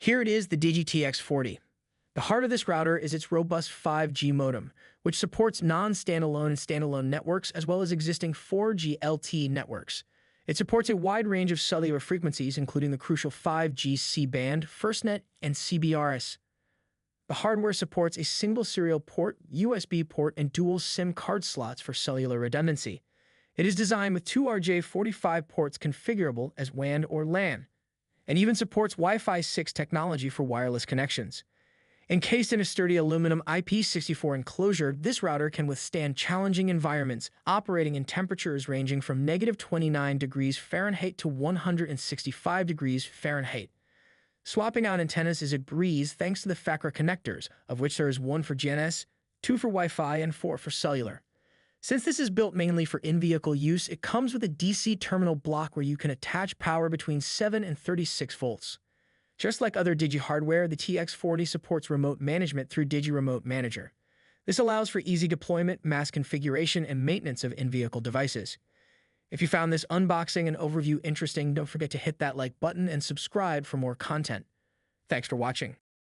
Here it is, the Digi TX40. The heart of this router is its robust 5G modem, which supports non-standalone and standalone networks as well as existing 4G LTE networks. It supports a wide range of cellular frequencies, including the crucial 5G C-band, FirstNet, and CBRS. The hardware supports a single serial port, USB port, and dual SIM card slots for cellular redundancy. It is designed with two RJ45 ports configurable as WAN or LAN, and even supports Wi-Fi 6 technology for wireless connections. Encased in a sturdy aluminum IP64 enclosure, this router can withstand challenging environments, operating in temperatures ranging from -29 degrees Fahrenheit to 165 degrees Fahrenheit. Swapping out antennas is a breeze thanks to the FACRA connectors, of which there is one for GNS, two for Wi-Fi, and four for cellular. Since this is built mainly for in-vehicle use, it comes with a DC terminal block where you can attach power between 7 and 36 volts. Just like other Digi hardware, the TX40 supports remote management through Digi Remote Manager. This allows for easy deployment, mass configuration, and maintenance of in-vehicle devices. If you found this unboxing and overview interesting, don't forget to hit that like button and subscribe for more content. Thanks for watching.